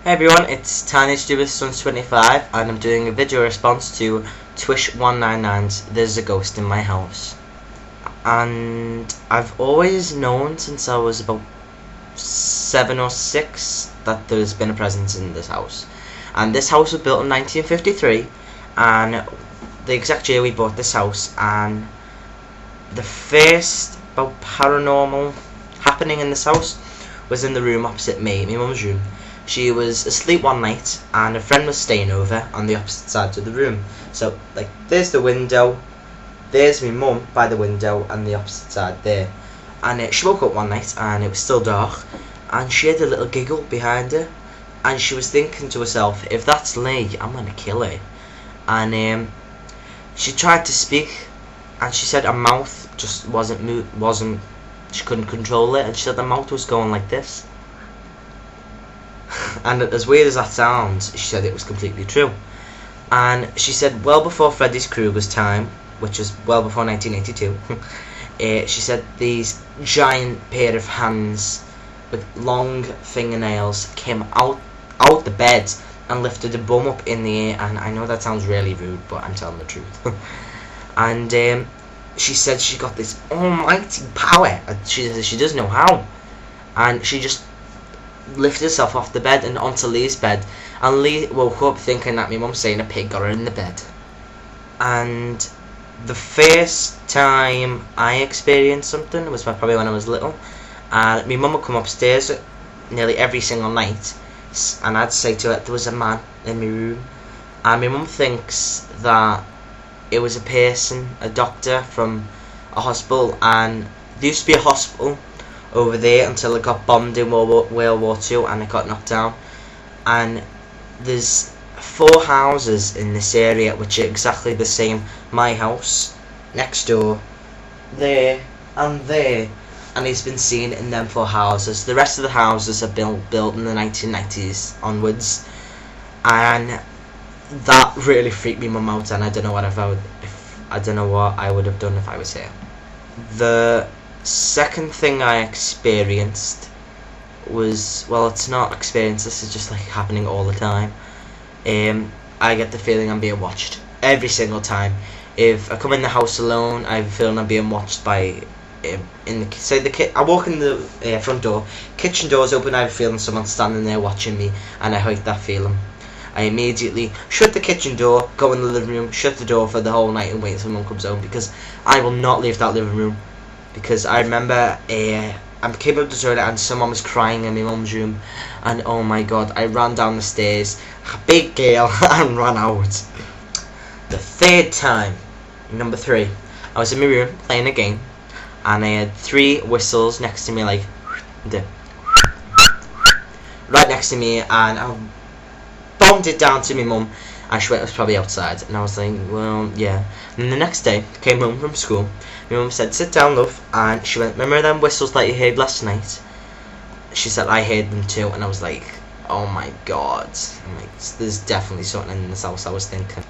Hey everyone, it's Responce25 and I'm doing a video response to Twish1999's There's a Ghost in My House. And I've always known since I was about 7 or 6 that there's been a presence in this house. And this house was built in 1953, and the exact year we bought this house, and the first about paranormal happening in this house was in the room opposite me, my mum's room. She was asleep one night and a friend was staying over on the opposite side of the room. So like there's the window, there's my mum by the window and the opposite side there. And she woke up one night and it was still dark and she had a little giggle behind her and she was thinking to herself, if that's Lee, I'm gonna kill her. And she tried to speak and she said her mouth just wasn't she couldn't control it, and she said her mouth was going like this. And as weird as that sounds, she said it was completely true. And she said well before Freddy Krueger's time, which was well before 1982, she said these giant pair of hands with long fingernails came out the bed and lifted a bum up in the air. And I know that sounds really rude, but I'm telling the truth. And she said she got this almighty power, and she doesn't know how, and she just lifted herself off the bed and onto Lee's bed, and Lee woke up thinking that my mum saying a pig got her in the bed. And the first time I experienced something was probably when I was little, and my mum would come upstairs nearly every single night, and I'd say to her there was a man in my room, and my mum thinks that it was a person, a doctor from a hospital, and there used to be a hospital over there until it got bombed in World War II and it got knocked down. And there's 4 houses in this area which are exactly the same. My house, next door, there and there, and it's been seen in them 4 houses. The rest of the houses are built in the 1990s onwards, and that really freaked me mum out, and I don't know what I would have done if I was here. The second thing I experienced was, well, it's not experience, this is just like happening all the time. I get the feeling I'm being watched every single time. If I come in the house alone, I have a feeling I'm being watched by I walk in the front door, kitchen door's open, I have a feeling someone's standing there watching me, and I hate that feeling. I immediately shut the kitchen door, go in the living room, shut the door for the whole night and wait until mum comes home, because I will not leave that living room. Because I remember I came up the toilet and someone was crying in my mum's room, and oh my god, I ran down the stairs, a big girl, and ran out. The third time, number 3, I was in my room playing a game, and I had 3 whistles next to me, like right next to me, and I bombed it down to my mum, and she went, it was probably outside, and I was like, well, yeah. And then the next day, I came home from school, my mum said, sit down, love, and she went, remember them whistles that you heard last night? She said, I heard them too, and I was like, oh my god, I'm like, there's definitely something in this house, I was thinking.